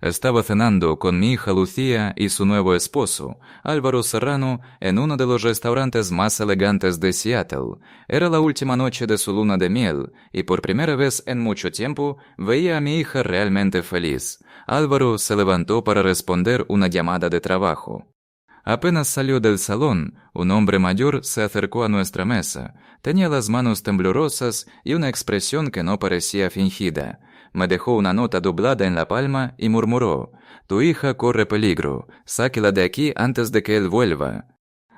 Estaba cenando con mi hija Lucía y su nuevo esposo, Álvaro Serrano, en uno de los restaurantes más elegantes de Seattle. Era la última noche de su luna de miel, y por primera vez en mucho tiempo veía a mi hija realmente feliz. Álvaro se levantó para responder una llamada de trabajo. Apenas salió del salón, un hombre mayor se acercó a nuestra mesa. Tenía las manos temblorosas y una expresión que no parecía fingida. Me dejó una nota doblada en la palma y murmuró: «Tu hija corre peligro, sáquela de aquí antes de que él vuelva».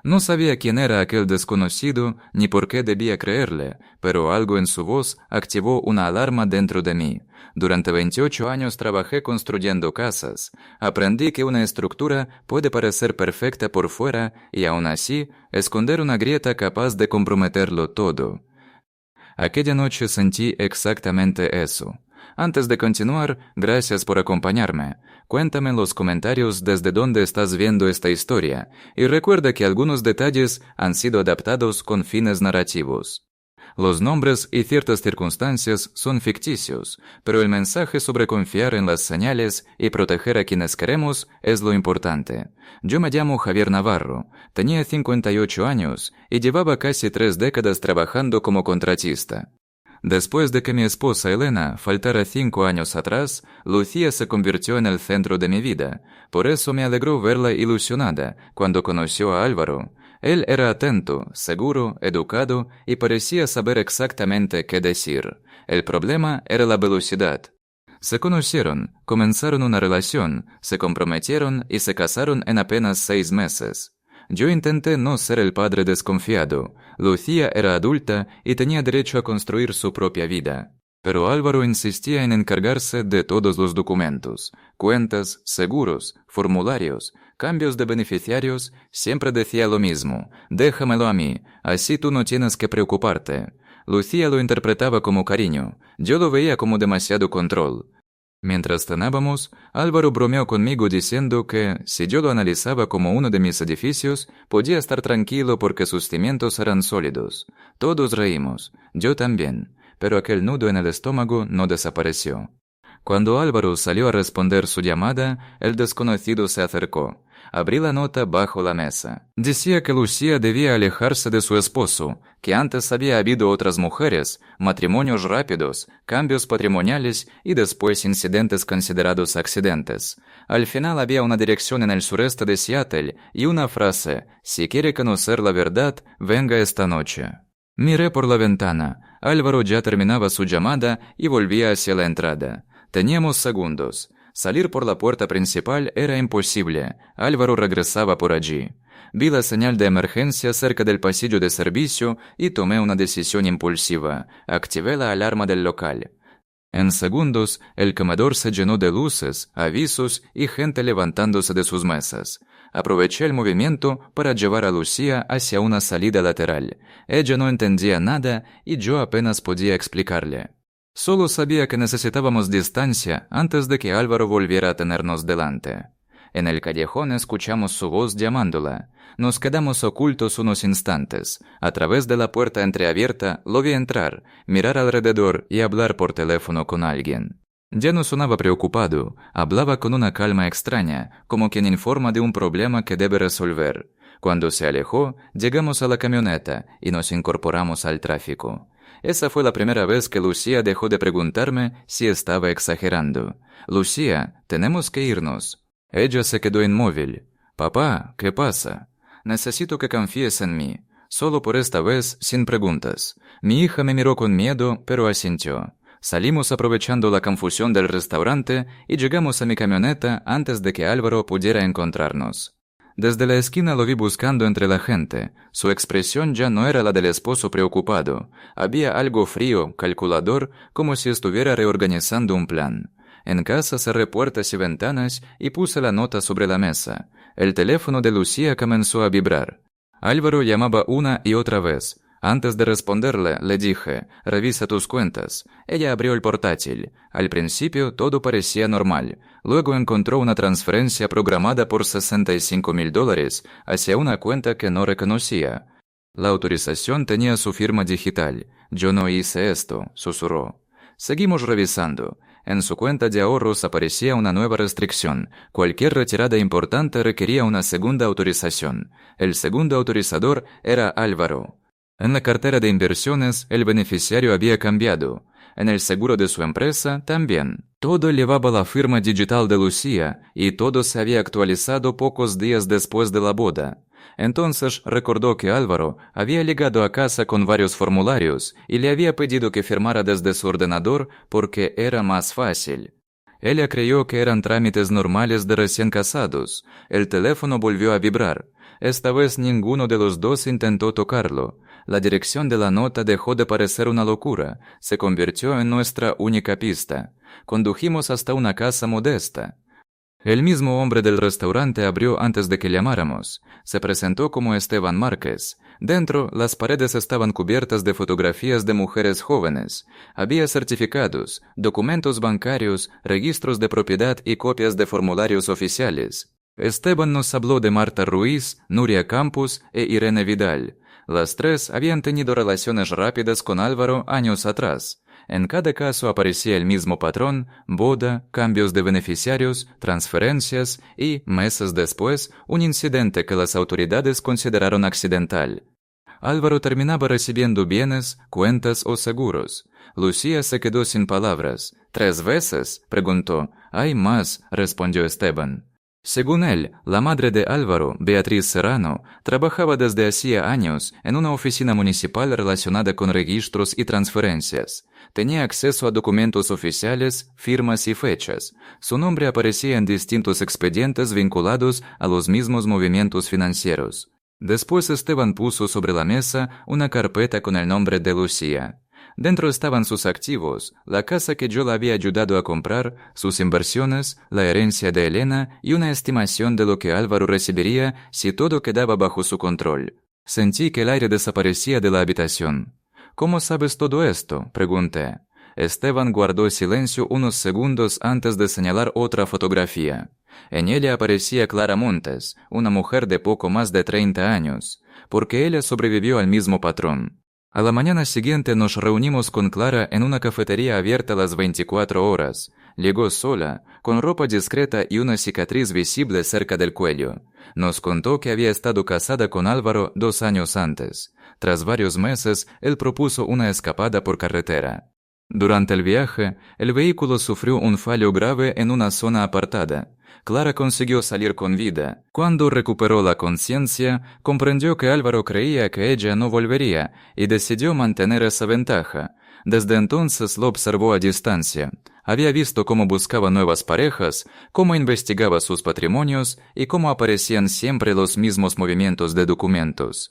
No sabía quién era aquel desconocido ni por qué debía creerle, pero algo en su voz activó una alarma dentro de mí. Durante 28 años trabajé construyendo casas. Aprendí que una estructura puede parecer perfecta por fuera y aún así esconder una grieta capaz de comprometerlo todo. Aquella noche sentí exactamente eso. Antes de continuar, gracias por acompañarme. Cuéntame en los comentarios desde dónde estás viendo esta historia y recuerda que algunos detalles han sido adaptados con fines narrativos. Los nombres y ciertas circunstancias son ficticios, pero el mensaje sobre confiar en las señales y proteger a quienes queremos es lo importante. Yo me llamo Javier Navarro, tenía 58 años y llevaba casi 3 décadas trabajando como contratista. Después de que mi esposa Elena faltara 5 años atrás, Lucía se convirtió en el centro de mi vida. Por eso me alegró verla ilusionada cuando conoció a Álvaro. Él era atento, seguro, educado y parecía saber exactamente qué decir. El problema era la velocidad. Se conocieron, comenzaron una relación, se comprometieron y se casaron en apenas 6 meses. Yo intenté no ser el padre desconfiado. Lucía era adulta y tenía derecho a construir su propia vida. Pero Álvaro insistía en encargarse de todos los documentos, cuentas, seguros, formularios, cambios de beneficiarios. Siempre decía lo mismo: «Déjamelo a mí, así tú no tienes que preocuparte». Lucía lo interpretaba como cariño, yo lo veía como demasiado control. Mientras cenábamos, Álvaro bromeó conmigo diciendo que, si yo lo analizaba como uno de mis edificios, podía estar tranquilo porque sus cimientos eran sólidos. Todos reímos, yo también, pero aquel nudo en el estómago no desapareció. Cuando Álvaro salió a responder su llamada, el desconocido se acercó. Abrí la nota bajo la mesa. Decía que Lucía debía alejarse de su esposo, que antes había habido otras mujeres, matrimonios rápidos, cambios patrimoniales y después incidentes considerados accidentes. Al final había una dirección en el sureste de Seattle y una frase: «Siquiere conocer la verdad, venga esta noche». Miré por la ventana. Álvaro ya terminaba su llamada y volvía hacia la entrada. Teníamos segundos. Salir por la puerta principal era imposible. Álvaro regresaba por allí. Vi la señal de emergencia cerca del pasillo de servicio y tomé una decisión impulsiva. Activé la alarma del local. En segundos, el comedor se llenó de luces, avisos y gente levantándose de sus mesas. Aproveché el movimiento para llevar a Lucía hacia una salida lateral. Ella no entendía nada y yo apenas podía explicarle. Solo sabía que necesitábamos distancia antes de que Álvaro volviera a tenernos delante. En el callejón escuchamos su voz llamándola. Nos quedamos ocultos unos instantes. A través de la puerta entreabierta lo vi entrar, mirar alrededor y hablar por teléfono con alguien. Ya no sonaba preocupado, hablaba con una calma extraña, como quien informa de un problema que debe resolver. Cuando se alejó, llegamos a la camioneta y nos incorporamos al tráfico. Esa fue la primera vez que Lucía dejó de preguntarme si estaba exagerando. «Lucía, tenemos que irnos». Ella se quedó inmóvil. «Papá, ¿qué pasa?» «Necesito que confíes en mí. Solo por esta vez, sin preguntas». Mi hija me miró con miedo, pero asintió. Salimos aprovechando la confusión del restaurante y llegamos a mi camioneta antes de que Álvaro pudiera encontrarnos. Desde la esquina lo vi buscando entre la gente. Su expresión ya no era la del esposo preocupado. Había algo frío, calculador, como si estuviera reorganizando un plan. En casa cerré puertas y ventanas y puse la nota sobre la mesa. El teléfono de Lucía comenzó a vibrar. Álvaro llamaba una y otra vez. Antes de responderle, le dije: «Revisa tus cuentas». Ella abrió el portátil. Al principio todo parecía normal. Luego encontró una transferencia programada por $65,000 hacia una cuenta que no reconocía. La autorización tenía su firma digital. «Yo no hice esto», susurró. Seguimos revisando. En su cuenta de ahorros aparecía una nueva restricción. Cualquier retirada importante requería una segunda autorización. El segundo autorizador era Álvaro. En la cartera de inversiones, el beneficiario había cambiado. En el seguro de su empresa, también. Todo llevaba la firma digital de Lucía, y todo se había actualizado pocos días después de la boda. Entonces recordó que Álvaro había llegado a casa con varios formularios y le había pedido que firmara desde su ordenador porque era más fácil. Ella creyó que eran trámites normales de recién casados. El teléfono volvió a vibrar. Esta vez ninguno de los dos intentó tocarlo. La dirección de la nota dejó de parecer una locura. Se convirtió en nuestra única pista. Condujimos hasta una casa modesta. El mismo hombre del restaurante abrió antes de que llamáramos. Se presentó como Esteban Márquez. Dentro, las paredes estaban cubiertas de fotografías de mujeres jóvenes. Había certificados, documentos bancarios, registros de propiedad y copias de formularios oficiales. Esteban nos habló de Marta Ruiz, Nuria Campos e Irene Vidal. Las tres habían tenido relaciones rápidas con Álvaro años atrás. En cada caso aparecía el mismo patrón: boda, cambios de beneficiarios, transferencias y, meses después, un incidente que las autoridades consideraron accidental. Álvaro terminaba recibiendo bienes, cuentas o seguros. Lucía se quedó sin palabras. ¿3 veces?, preguntó. «Hay más», respondió Esteban. Según él, la madre de Álvaro, Beatriz Serrano, trabajaba desde hacía años en una oficina municipal relacionada con registros y transferencias. Tenía acceso a documentos oficiales, firmas y fechas. Su nombre aparecía en distintos expedientes vinculados a los mismos movimientos financieros. Después Esteban puso sobre la mesa una carpeta con el nombre de Lucía. Dentro estaban sus activos, la casa que yo la había ayudado a comprar, sus inversiones, la herencia de Elena y una estimación de lo que Álvaro recibiría si todo quedaba bajo su control. Sentí que el aire desaparecía de la habitación. «¿Cómo sabes todo esto?», pregunté. Esteban guardó silencio unos segundos antes de señalar otra fotografía. En ella aparecía Clara Montes, una mujer de poco más de 30 años, porque ella sobrevivió al mismo patrón. A la mañana siguiente nos reunimos con Clara en una cafetería abierta las 24 horas. Llegó sola, con ropa discreta y una cicatriz visible cerca del cuello. Nos contó que había estado casada con Álvaro 2 años antes. Tras varios meses, él propuso una escapada por carretera. Durante el viaje, el vehículo sufrió un fallo grave en una zona apartada. Clara consiguió salir con vida. Cuando recuperó la conciencia, comprendió que Álvaro creía que ella no volvería y decidió mantener esa ventaja. Desde entonces lo observó a distancia. Había visto cómo buscaba nuevas parejas, cómo investigaba sus patrimonios y cómo aparecían siempre los mismos movimientos de documentos.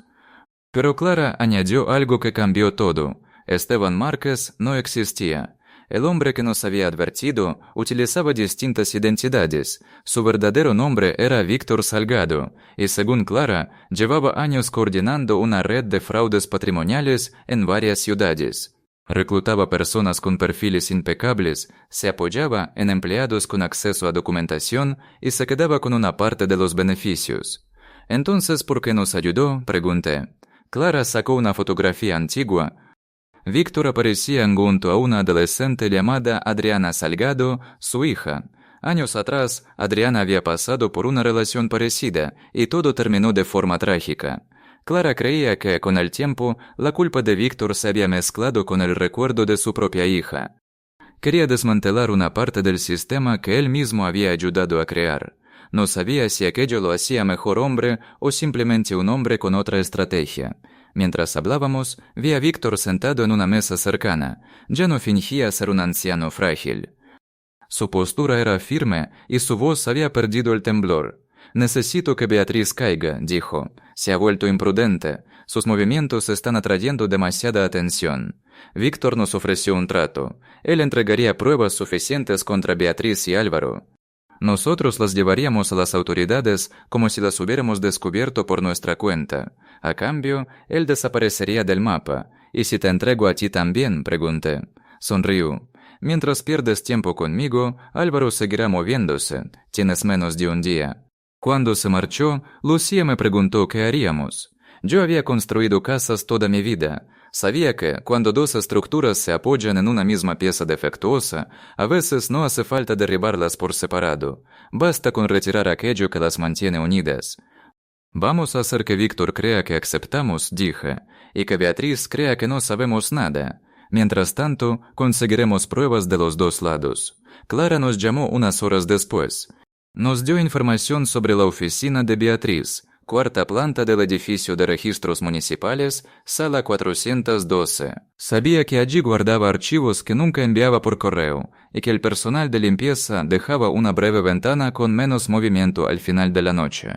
Pero Clara añadió algo que cambió todo. Esteban Márquez no existía. El hombre que nos había advertido utilizaba distintas identidades. Su verdadero nombre era Víctor Salgado, y según Clara, llevaba años coordinando una red de fraudes patrimoniales en varias ciudades. Reclutaba personas con perfiles impecables, se apoyaba en empleados con acceso a documentación y se quedaba con una parte de los beneficios. Entonces, ¿por qué nos ayudó?, pregunté. Clara sacó una fotografía antigua. Víctor aparecía junto a una adolescente llamada Adriana Salgado, su hija. Años atrás, Adriana había pasado por una relación parecida y todo terminó de forma trágica. Clara creía que, con el tiempo, la culpa de Víctor se había mezclado con el recuerdo de su propia hija. Quería desmantelar una parte del sistema que él mismo había ayudado a crear. No sabía si aquello lo hacía mejor hombre o simplemente un hombre con otra estrategia. Mientras hablábamos, vi a Víctor sentado en una mesa cercana. Ya no fingía ser un anciano frágil. Su postura era firme y su voz había perdido el temblor. «Necesito que Beatriz caiga», dijo. «Se ha vuelto imprudente. Sus movimientos están atrayendo demasiada atención». Víctor nos ofreció un trato. Él entregaría pruebas suficientes contra Beatriz y Álvaro. Nosotros las llevaríamos a las autoridades como si las hubiéramos descubierto por nuestra cuenta. A cambio, él desaparecería del mapa. «¿Y si te entrego a ti también?», pregunté. Sonrió. «Mientras pierdes tiempo conmigo, Álvaro seguirá moviéndose. Tienes menos de un día». Cuando se marchó, Lucía me preguntó qué haríamos. Yo había construido casas toda mi vida. Sabía que, cuando dos estructuras se apoyan en una misma pieza defectuosa, a veces no hace falta derribarlas por separado, basta con retirar aquello que las mantiene unidas. Vamos a hacer que Víctor crea que aceptamos, dije, y que Beatriz crea que no sabemos nada. Mientras tanto, conseguiremos pruebas de los dos lados. Clara nos llamó unas horas después. Nos dio información sobre la oficina de Beatriz, cuarta planta del edificio de registros municipales, sala 412. Sabía que allí guardaba archivos que nunca enviaba por correo, y que el personal de limpieza dejaba una breve ventana con menos movimiento al final de la noche.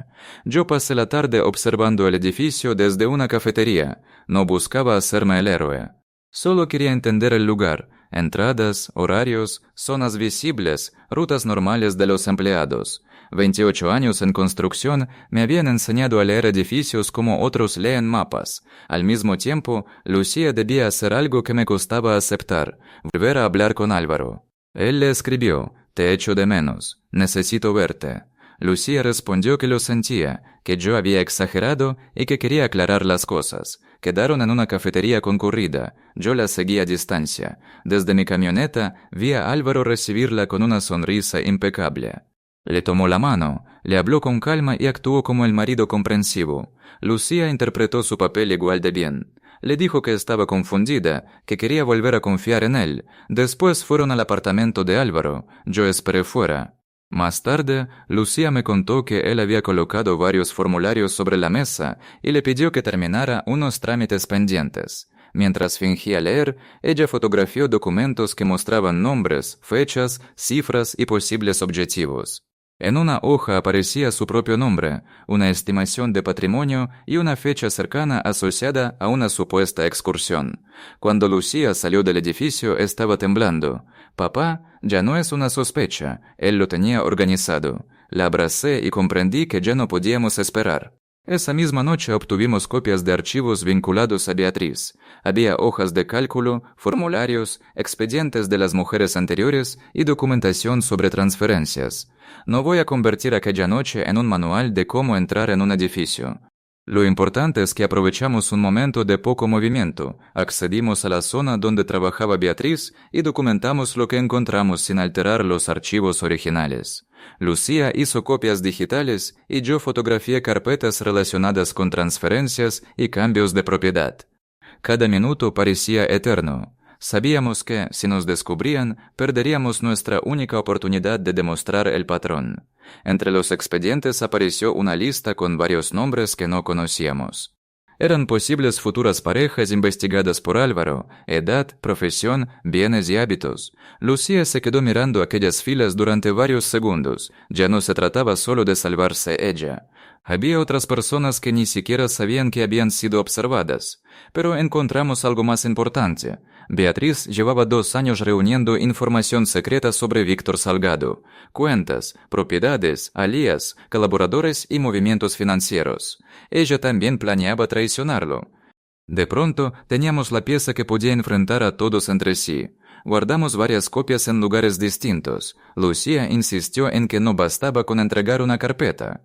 Yo pasé la tarde observando el edificio desde una cafetería. No buscaba hacerme el héroe. Solo quería entender el lugar, entradas, horarios, zonas visibles, rutas normales de los empleados. 28 años en construcción me habían enseñado a leer edificios como otros leen mapas. Al mismo tiempo, Lucía debía hacer algo que me costaba aceptar, volver a hablar con Álvaro. Él le escribió: «Te echo de menos, necesito verte». Lucía respondió que lo sentía, que yo había exagerado y que quería aclarar las cosas. Quedaron en una cafetería concurrida. Yo la seguí a distancia. Desde mi camioneta vi a Álvaro recibirla con una sonrisa impecable. Le tomó la mano, le habló con calma y actuó como el marido comprensivo. Lucía interpretó su papel igual de bien. Le dijo que estaba confundida, que quería volver a confiar en él. Después fueron al apartamento de Álvaro. Yo esperé fuera. Más tarde, Lucía me contó que él había colocado varios formularios sobre la mesa y le pidió que terminara unos trámites pendientes. Mientras fingía leer, ella fotografió documentos que mostraban nombres, fechas, cifras y posibles objetivos. En una hoja aparecía su propio nombre, una estimación de patrimonio y una fecha cercana asociada a una supuesta excursión. Cuando Lucía salió del edificio estaba temblando. Papá ya no es una sospecha, él lo tenía organizado. La abracé y comprendí que ya no podíamos esperar. Esa misma noche obtuvimos copias de archivos vinculados a Beatriz. Había hojas de cálculo, formularios, expedientes de las mujeres anteriores y documentación sobre transferencias. No voy a convertir aquella noche en un manual de cómo entrar en un edificio. Lo importante es que aprovechamos un momento de poco movimiento, accedimos a la zona donde trabajaba Beatriz y documentamos lo que encontramos sin alterar los archivos originales. Lucía hizo copias digitales y yo fotografié carpetas relacionadas con transferencias y cambios de propiedad. Cada minuto parecía eterno. Sabíamos que, si nos descubrían, perderíamos nuestra única oportunidad de demostrar el patrón. Entre los expedientes apareció una lista con varios nombres que no conocíamos. Eran posibles futuras parejas investigadas por Álvaro, edad, profesión, bienes y hábitos. Lucía se quedó mirando aquellas filas durante varios segundos. Ya no se trataba solo de salvarse ella. Había otras personas que ni siquiera sabían que habían sido observadas. Pero encontramos algo más importante. Beatriz llevaba 2 años reuniendo información secreta sobre Víctor Salgado. Cuentas, propiedades, alías, colaboradores y movimientos financieros. Ella también planeaba traicionarlo. De pronto, teníamos la pieza que podía enfrentar a todos entre sí. Guardamos varias copias en lugares distintos. Lucía insistió en que no bastaba con entregar una carpeta.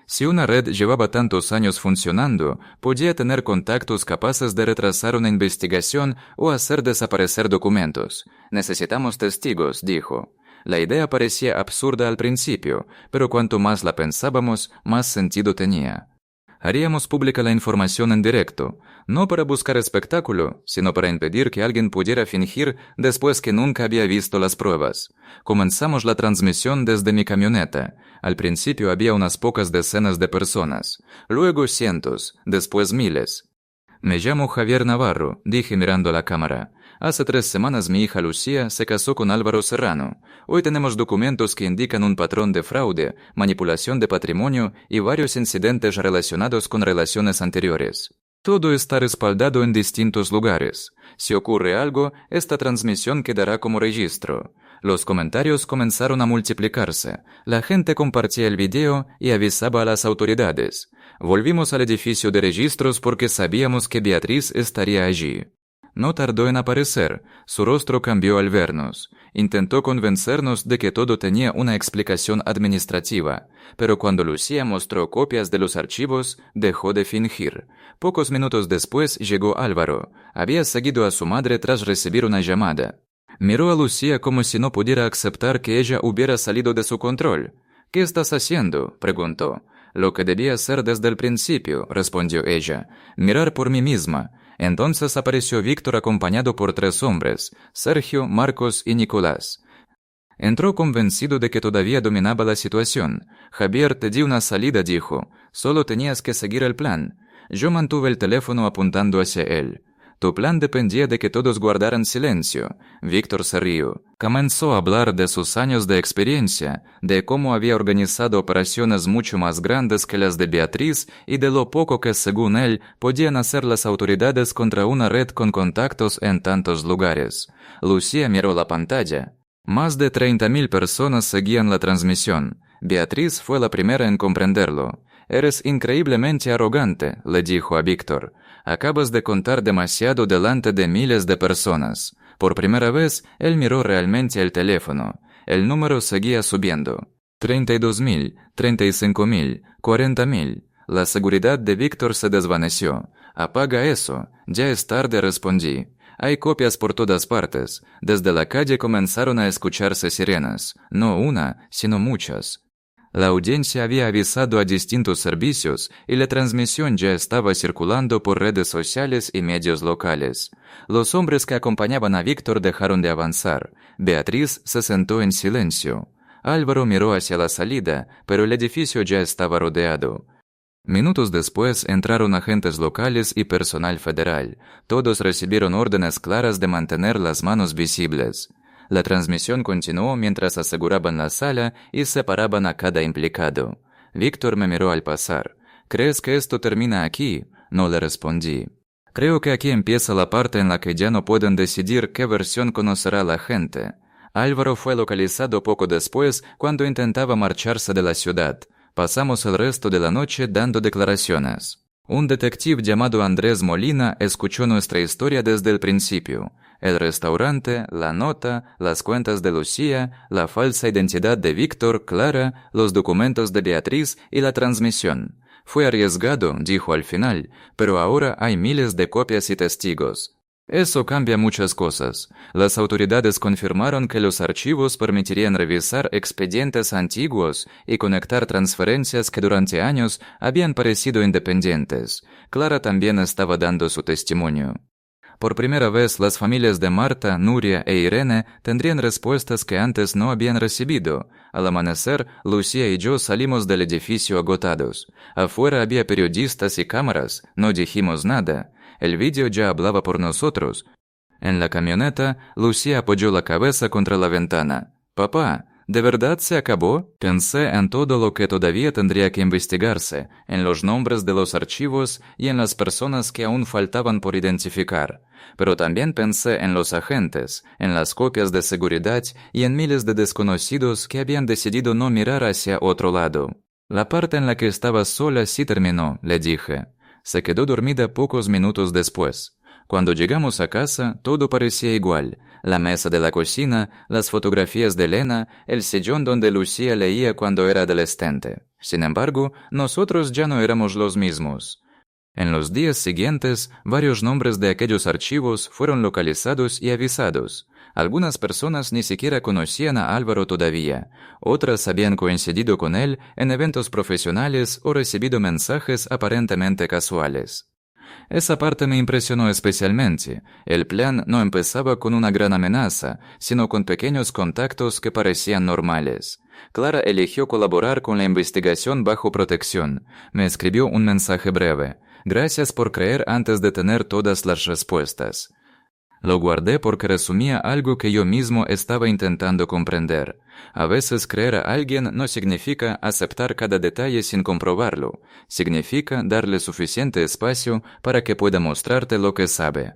Si una red llevaba tantos años funcionando, podía tener contactos capaces de retrasar una investigación o hacer desaparecer documentos. Necesitamos testigos, dijo. La idea parecía absurda al principio, pero cuanto más la pensábamos, más sentido tenía. Haríamos pública la información en directo, no para buscar espectáculo, sino para impedir que alguien pudiera fingir después que nunca había visto las pruebas. Comenzamos la transmisión desde mi camioneta. Al principio había unas pocas decenas de personas, luego cientos, después miles. Me llamo Javier Navarro, dije mirando a la cámara. Hace 3 semanas mi hija Lucía se casó con Álvaro Serrano. Hoy tenemos documentos que indican un patrón de fraude, manipulación de patrimonio y varios incidentes relacionados con relaciones anteriores. Todo está respaldado en distintos lugares. Si ocurre algo, esta transmisión quedará como registro. Los comentarios comenzaron a multiplicarse. La gente compartía el video y avisaba a las autoridades. Volvimos al edificio de registros porque sabíamos que Beatriz estaría allí. No tardó en aparecer, su rostro cambió al vernos. Intentó convencernos de que todo tenía una explicación administrativa, pero cuando Lucía mostró copias de los archivos, dejó de fingir. Pocos minutos después llegó Álvaro. Había seguido a su madre tras recibir una llamada. Miró a Lucía como si no pudiera aceptar que ella hubiera salido de su control. «¿Qué estás haciendo?», preguntó. «Lo que debía hacer desde el principio», respondió ella. «Mirar por mí misma». Entonces apareció Víctor acompañado por 3 hombres, Sergio, Marcos y Nicolás. Entró convencido de que todavía dominaba la situación. «Javier, te di una salida», dijo. «Solo tenías que seguir el plan». Yo mantuve el teléfono apuntando hacia él. «Tu plan dependía de que todos guardaran silencio». Víctor se rió. Comenzó a hablar de sus años de experiencia, de cómo había organizado operaciones mucho más grandes que las de Beatriz y de lo poco que, según él, podían hacer las autoridades contra una red con contactos en tantos lugares. Lucía miró la pantalla. Más de 30.000 personas seguían la transmisión. Beatriz fue la primera en comprenderlo. «Eres increíblemente arrogante», le dijo a Víctor. «Acabas de contar demasiado delante de miles de personas». Por primera vez, él miró realmente el teléfono. El número seguía subiendo. 32.000, 35.000, 40.000. La seguridad de Víctor se desvaneció. «Apaga eso. Ya es tarde», respondí. «Hay copias por todas partes». Desde la calle comenzaron a escucharse sirenas. No una, sino muchas. La audiencia había avisado a distintos servicios y la transmisión ya estaba circulando por redes sociales y medios locales. Los hombres que acompañaban a Víctor dejaron de avanzar. Beatriz se sentó en silencio. Álvaro miró hacia la salida, pero el edificio ya estaba rodeado. Minutos después entraron agentes locales y personal federal. Todos recibieron órdenes claras de mantener las manos visibles. La transmisión continuó mientras aseguraban la sala y separaban a cada implicado. Víctor me miró al pasar. «¿Crees que esto termina aquí?», no le respondí. «Creo que aquí empieza la parte en la que ya no pueden decidir qué versión conocerá la gente». Álvaro fue localizado poco después cuando intentaba marcharse de la ciudad. Pasamos el resto de la noche dando declaraciones. Un detective llamado Andrés Molina escuchó nuestra historia desde el principio. El restaurante, la nota, las cuentas de Lucía, la falsa identidad de Víctor, Clara, los documentos de Beatriz y la transmisión. Fue arriesgado, dijo al final, pero ahora hay miles de copias y testigos. Eso cambia muchas cosas. Las autoridades confirmaron que los archivos permitirían revisar expedientes antiguos y conectar transferencias que durante años habían parecido independientes. Clara también estaba dando su testimonio. Por primera vez, las familias de Marta, Nuria e Irene tendrían respuestas que antes no habían recibido. Al amanecer, Lucía y yo salimos del edificio agotados. Afuera había periodistas y cámaras. No dijimos nada. El vídeo ya hablaba por nosotros. En la camioneta, Lucía apoyó la cabeza contra la ventana. «Papá, ¿de verdad se acabó?». Pensé en todo lo que todavía tendría que investigarse, en los nombres de los archivos y en las personas que aún faltaban por identificar. Pero también pensé en los agentes, en las copias de seguridad y en miles de desconocidos que habían decidido no mirar hacia otro lado. «La parte en la que estaba sola sí terminó», le dije. Se quedó dormida pocos minutos después. Cuando llegamos a casa, todo parecía igual. La mesa de la cocina, las fotografías de Elena, el sillón donde Lucía leía cuando era adolescente. Sin embargo, nosotros ya no éramos los mismos. En los días siguientes, varios nombres de aquellos archivos fueron localizados y avisados. Algunas personas ni siquiera conocían a Álvaro todavía. Otras habían coincidido con él en eventos profesionales o recibido mensajes aparentemente casuales. Esa parte me impresionó especialmente. El plan no empezaba con una gran amenaza, sino con pequeños contactos que parecían normales. Clara eligió colaborar con la investigación bajo protección. Me escribió un mensaje breve. «Gracias por creer antes de tener todas las respuestas». Lo guardé porque resumía algo que yo mismo estaba intentando comprender. A veces creer a alguien no significa aceptar cada detalle sin comprobarlo. Significa darle suficiente espacio para que pueda mostrarte lo que sabe.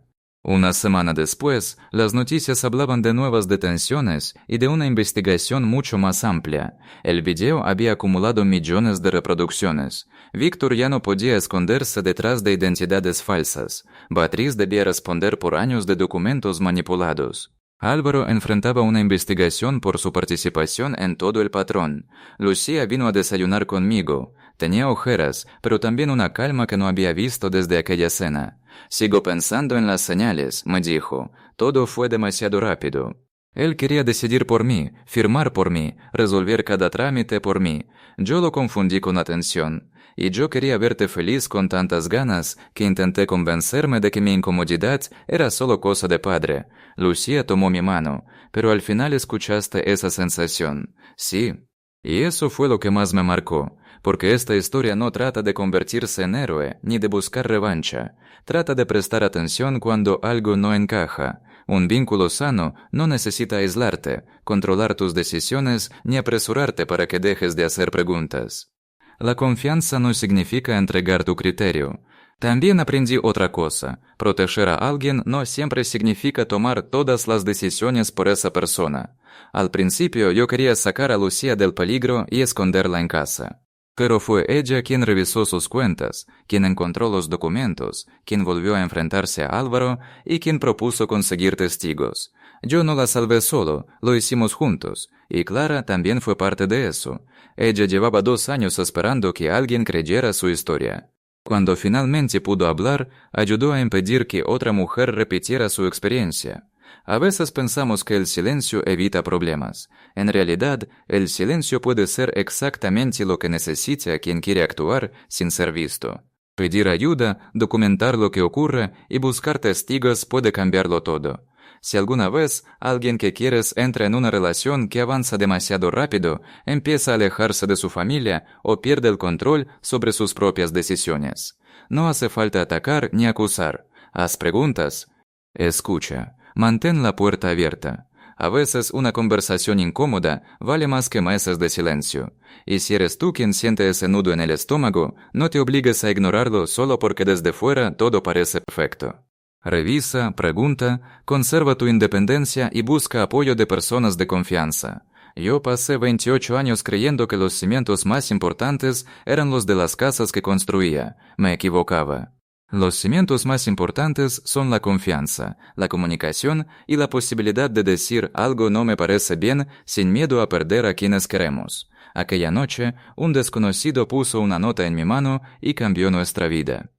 Una semana después, las noticias hablaban de nuevas detenciones y de una investigación mucho más amplia. El video había acumulado millones de reproducciones. Víctor ya no podía esconderse detrás de identidades falsas. Beatriz debía responder por años de documentos manipulados. Álvaro enfrentaba una investigación por su participación en todo el patrón. Lucía vino a desayunar conmigo. Tenía ojeras, pero también una calma que no había visto desde aquella cena. Sigo pensando en las señales, me dijo. Todo fue demasiado rápido. Él quería decidir por mí, firmar por mí, resolver cada trámite por mí. Yo lo confundí con atención. Y yo quería verte feliz con tantas ganas que intenté convencerme de que mi incomodidad era solo cosa de padre. Lucía tomó mi mano, pero al final escuchaste esa sensación. Sí. Y eso fue lo que más me marcó, porque esta historia no trata de convertirse en héroe ni de buscar revancha. Trata de prestar atención cuando algo no encaja. Un vínculo sano no necesita aislarte, controlar tus decisiones ni apresurarte para que dejes de hacer preguntas. La confianza no significa entregar tu criterio. También aprendí otra cosa. Proteger a alguien no siempre significa tomar todas las decisiones por esa persona. Al principio yo quería sacar a Lucía del peligro y esconderla en casa. Pero fue ella quien revisó sus cuentas, quien encontró los documentos, quien volvió a enfrentarse a Álvaro y quien propuso conseguir testigos. Yo no la salvé solo, lo hicimos juntos, y Clara también fue parte de eso. Ella llevaba 2 años esperando que alguien creyera su historia. Cuando finalmente pudo hablar, ayudó a impedir que otra mujer repitiera su experiencia. A veces pensamos que el silencio evita problemas. En realidad, el silencio puede ser exactamente lo que necesita quien quiere actuar sin ser visto. Pedir ayuda, documentar lo que ocurre y buscar testigos puede cambiarlo todo. Si alguna vez alguien que quieres entra en una relación que avanza demasiado rápido, empieza a alejarse de su familia o pierde el control sobre sus propias decisiones. No hace falta atacar ni acusar. Haz preguntas. Escucha. Mantén la puerta abierta. A veces una conversación incómoda vale más que meses de silencio. Y si eres tú quien siente ese nudo en el estómago, no te obligues a ignorarlo solo porque desde fuera todo parece perfecto. Revisa, pregunta, conserva tu independencia y busca apoyo de personas de confianza. Yo pasé 28 años creyendo que los cimientos más importantes eran los de las casas que construía. Me equivocaba. Los cimientos más importantes son la confianza, la comunicación y la posibilidad de decir algo no me parece bien sin miedo a perder a quienes queremos. Aquella noche, un desconocido puso una nota en mi mano y cambió nuestra vida.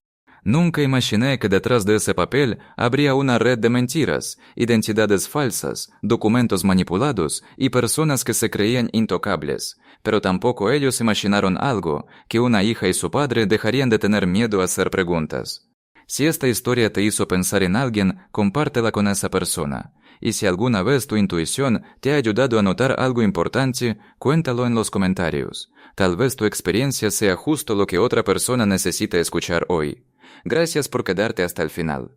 Nunca imaginé que detrás de ese papel habría una red de mentiras, identidades falsas, documentos manipulados y personas que se creían intocables. Pero tampoco ellos imaginaron algo, que una hija y su padre dejarían de tener miedo a hacer preguntas. Si esta historia te hizo pensar en alguien, compártela con esa persona. Y si alguna vez tu intuición te ha ayudado a notar algo importante, cuéntalo en los comentarios. Tal vez tu experiencia sea justo lo que otra persona necesita escuchar hoy. Gracias por quedarte hasta el final.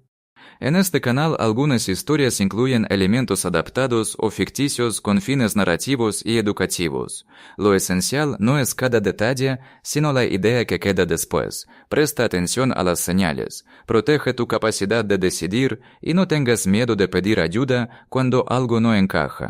En este canal algunas historias incluyen elementos adaptados o ficticios con fines narrativos y educativos. Lo esencial no es cada detalle, sino la idea que queda después. Presta atención a las señales, protege tu capacidad de decidir y no tengas miedo de pedir ayuda cuando algo no encaja.